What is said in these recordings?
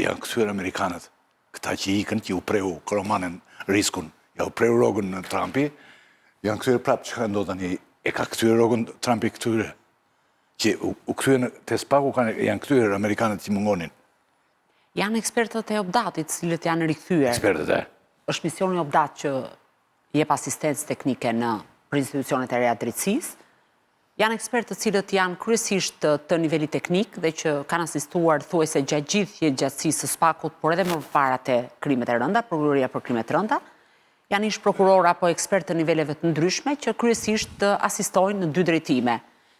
janë këthyre Amerikanët, këta që ikën, që u preu koromanin riskun, ja u preu rogën në Trumpi, janë këthyre prapë që ka ndodhë tani, e ka këthyre rogën Trumpi këthyre, që u këthyre të spaku janë këthyre Amerikanët që mungonin. Janë ekspertët e Obdatit, cilët janë rikthyer. Ekspertët e? Është misioni Obdat që jep asistencë teknike për institucionet e reja drejtësisë. Janë ekspertët cilët janë kryesisht të nivelit teknik dhe që kanë asistuar thuajse gjatë gjithë gjatësisë së spakut, por edhe më parë te krimet e rënda, prokuroria për krimet rënda. Janë ish prokuror apo ekspert të niveleve të ndryshme që kryesisht asistojnë në dy drejtime.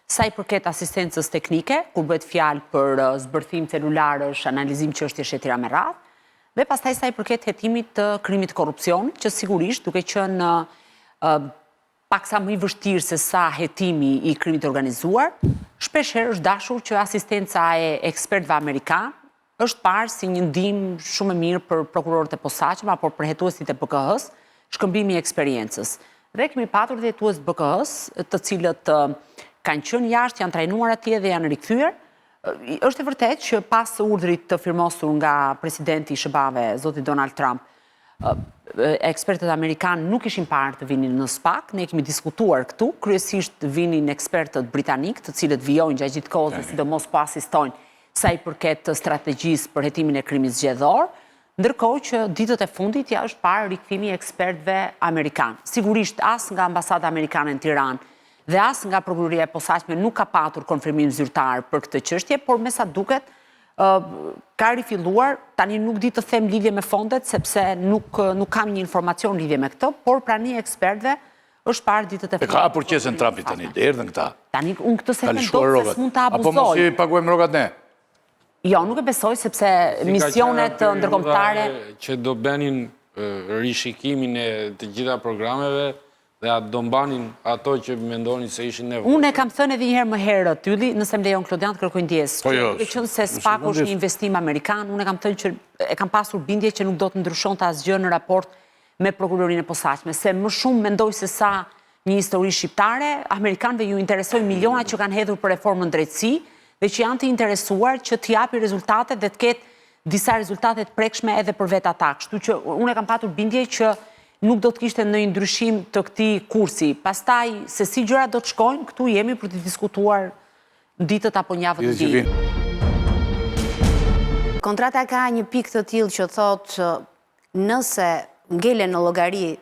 Sa i përket asistencës teknike, kur bëhet fjalë për zbërthim celularësh, analizim çështjesh e tjera me radhë, dhe pastaj sa i përket hetimit të krimit korrupsionit, që sigurisht duke qenë paksa më i vështirë se sa hetimi i krimit organizuar, shpeshherë është dashur që asistenca e ekspertëve amerikanë është parë si një ndihmë shumë e mirë për prokurorët e posaçëm apo për hetuesit e BK-s, shkëmbimi i eksperiencës. Dhe kemi patur dhe hetues BK-s, të cilët kanë qenë jashtë, janë trajnuar atje dhe janë rikthyer. Është e vërtetë që pas urdhrit të firmosur nga presidenti i SBA-ve, zoti Donald Trump, ekspertët amerikanë nuk ishin parë të vinin në SPAK, ne kemi diskutuar këtu, kryesisht vinin ekspertët britanik, të cilët vijojnë gjatë gjithë kohës dhe sidomos po asistojnë sa i përket strategjisë për hetimin e krimit zgjedhor, ndërkohë që ditët e fundit ja është parë rikthimi i ekspertëve amerikanë. Sigurisht as nga ambasada amerikane në Tiranë dhe as nga prokuroria e posaçme nuk ka patur konfirmim zyrtar për këtë çështje, por me sa duket ka rifilluar, tani nuk di të them lidhje me fondet, sepse nuk kam një informacion lidhje me këto, por prania e ekspertëve është parë ditët e fundit. E ka përqesën Trumpi tani, dhe erdhën këta. Tani unë këtë se them dot se s'mund të abuzoj. Apo mos i paguajmë rogat ne? Jo, nuk e besoj, sepse misionet ndërkombëtare që do bënin rishikimin e të gjitha programeve dhe do mbanin ato që mendonin se ishin nevojshme. Unë e kam thënë edhe një herë më herët, Ylli, nëse më lejon Klodian të kërkoj ndjesë. Po jo. Duke qenë se SPAK është një investim amerikan, unë e kam thënë që e kam pasur bindje që nuk do të ndryshonte asgjë në raport me prokurorinë e posaçme, se më shumë mendoj se sa një histori shqiptare, amerikanëve ju interesojnë miliona që kanë hedhur për reformën drejtësi dhe që janë të interesuar që të japi rezultate dhe të ketë disa rezultate të prekshme edhe për vetë ata. Kështu që unë e kam patur bindje që nuk do të kishte në ndryshim të këtij kursi. Pastaj, se si gjërat do të shkojnë, këtu jemi për të diskutuar ditët apo javët të vijnë. Kontrata ka një pikë të tillë që thotë nëse ngelen në llogari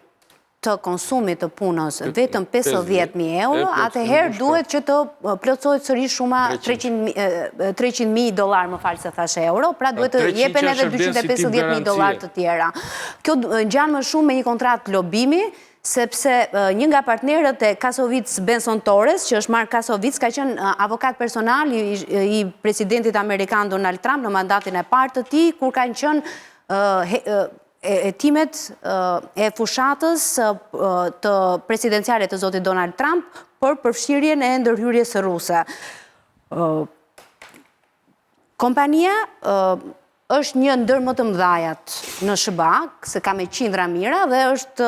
të konsumit të punës vetëm 50.000 euro, atëherë duhet që të plotësohet sërish shuma $300.000, më falë se thashe euro, pra duhet të jepen edhe $250.000 të tjera. Kjo ngjan më shumë me një kontratë lobimi, sepse një nga partnerët e Kassovitz Benson Torres, që është Mark Kassovitz, ka qenë avokat personal i presidentit amerikan Donald Trump në mandatin e parë të tij, kur kanë qenë hetimet e fushatës të presidenciale të zotit Donald Trump për përfshirjen e ndërhyrjes së ruse. Kompania është një ndër më të mëdhajat në SBA, se ka me qindra mira dhe është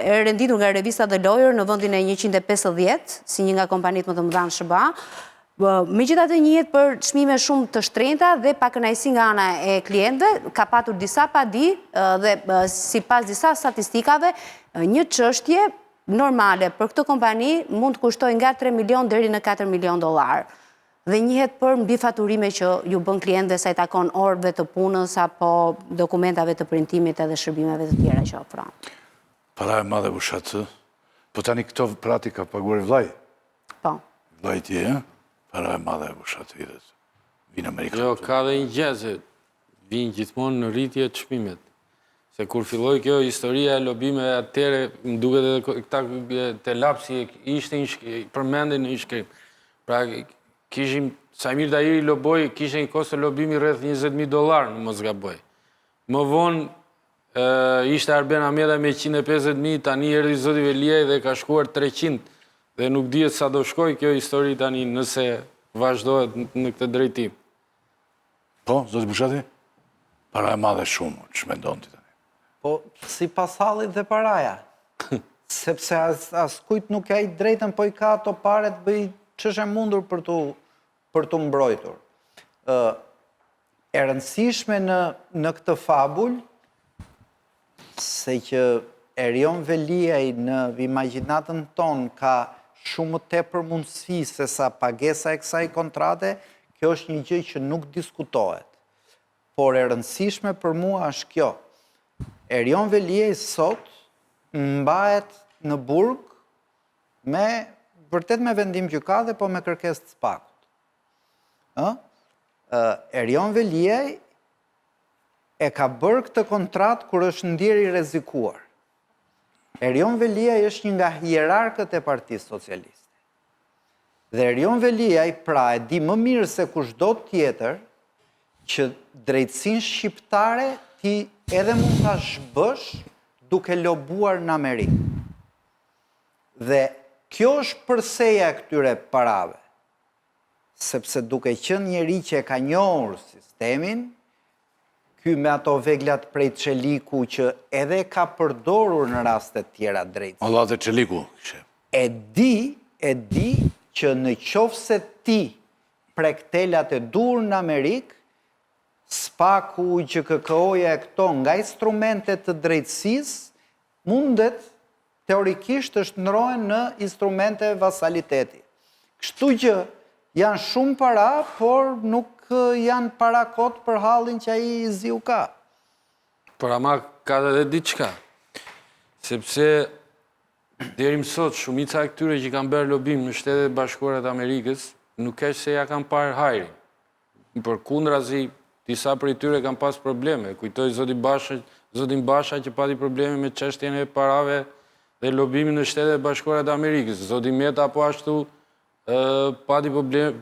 e renditur nga revista The Lawyer në vendin e 150 si një nga kompanitë më të mëdha në SBA. Megjithatë njihet për çmime shumë të shtrenjta dhe pa kënaqësi nga ana e klientëve, ka patur disa padi dhe sipas disa statistikave, një çështje normale për këtë kompani mund të kushtojë nga 3 milion deri në 4 milion dollar. Dhe njihet për mbi faturime që ju bën klientëve sa i takon orëve të punës apo dokumentave të printimit edhe shërbimeve të tjera që ofron. Para e madhe bushatë, po tani këto prati ka paguar vllai? Po. Vllai ti, para e madhe bushatë vitet. Vinë Amerikanë. Jo, ka dhe një gjë se vinë gjithmonë në rritje të çmimet. Se kur filloi kjo historia e lobimeve atëre, më duket edhe këta te lapsi ishte përmendin në shkrim. Pra kishim Samir Dahiri loboi, kishte një kosto lobimi rreth $20.000 në mos gaboj. Më vonë ishte Arben Ahmeda me 150.000, tani erdhi zoti Veliaj dhe ka shkuar 300. Dhe nuk dihet sa do shkoj kjo histori tani nëse vazhdohet në këtë drejtim. Po, zoti Bushati? Para e madhe shumë, që mendon ti tani? Po, si pas hallit dhe paraja. Sepse as kujt nuk ka i drejtën, po i ka ato pare të bëj ç'është e mundur për tu mbrojtur. E rëndësishme në këtë fabull, se që Erion Veliaj në imagjinatën tonë ka shumë tepër mundësi se sa pagesa e kësaj kontrate, kjo është një gjë që nuk diskutohet. Por e rëndësishme për mua është kjo. Erion Veliaj sot mbahet në burg vërtet me vendim gjykate, po me kërkesë të spakut. Erion Veliaj e ka bërë këtë kontratë kur është ndjeri rrezikuar. Erion Veliaj është një nga hierarkët e Partisë Socialiste. Dhe Erion Veliaj pra e di më mirë se kushdo tjetër që drejtësinë shqiptare ti edhe mund ta zhbësh duke lobuar në Amerikë. Dhe kjo është përseja e këtyre parave. Sepse duke qenë njeri që e ka njohur sistemin, ky me ato veglat prej Çeliku që edhe ka përdorur në rastet tjera drejtësi. Allah dhe Çeliku. E di që në qoftë se ti prek telat e dur në Amerikë, spaku, GKK-ja e këto nga instrumentet të drejtësisë, mundet teorikisht të shndrohen në instrumente vasaliteti. Kështu që janë shumë para, por nuk janë para kot për hallin që ai i ziu ka. Por ama ka edhe diçka. Sepse deri më sot shumica e këtyre që kanë bërë lobim në Shtetet Bashkuara të Amerikës, nuk është se ja kanë parë hajrin. Përkundrazi, disa prej tyre kanë pas probleme. Kujtoj zotin Basha që pati probleme me çështjen e parave dhe lobimin në Shtetet Bashkuara të Amerikës. Zoti Meta po ashtu pati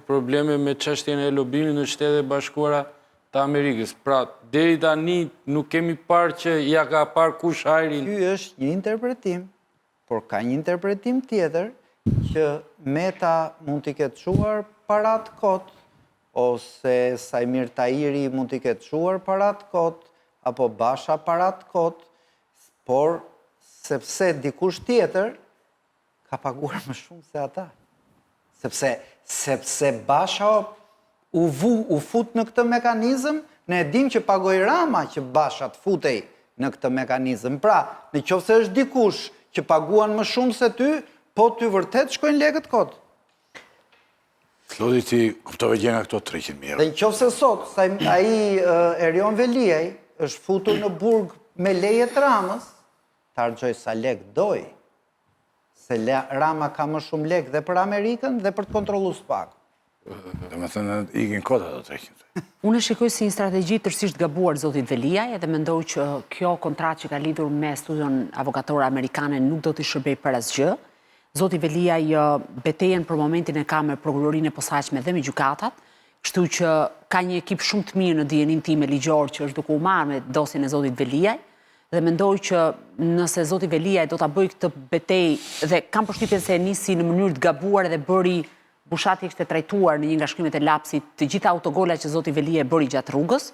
probleme me çështjen e lobimit në Shtetet Bashkuara të Amerikës. Pra, deri tani nuk kemi parë që ja ka parë kush hajrin. Ky është një interpretim, por ka një interpretim tjetër që Meta mund t'i ketë çuar parat kot, ose Sajmir Tahiri mund t'i ketë çuar parat kot, apo Basha parat kot, por sepse dikush tjetër ka paguar më shumë se ata. Sepse Basha u fut në këtë mekanizëm, ne e dim që pagoj Rama që Basha të futej në këtë mekanizëm. Pra, në qoftë se është dikush që paguan më shumë se ty, po ty vërtet shkojnë lekët kot. Lodi ti kuptove gjë nga këto 300.000 Dhe në qoftë se sot, ai Erion Veliaj është futur në burg me leje të Ramës, të harxoj sa lek doj. Se Rama ka më shumë lek dhe për Amerikën dhe për të kontrollu SPAK. Dhe me thënë, ikin kota do 300. Unë shikoj si një strategji tërësisht gabuar zotit Veliaj dhe mendoj që kjo kontratë që ka lidhur me studion avokatore amerikane nuk do t'i shërbej për asgjë. Zoti Veliaj betejen për momentin e ka me prokurorinë e posaçme dhe me gjykatat, kështu që ka një ekip shumë të mirë në dijenin time ligjor që është duke u marrë me dosjen e zotit Veliaj. Dhe mendoj që nëse zoti Veliaj do ta bëj këtë betejë dhe kam përshtypjen se e nisi në mënyrë të gabuar dhe bëri Bushati kishte trajtuar në një nga shkrimet e lapsit të gjitha autogolat që zoti Veliaj bëri gjatë rrugës,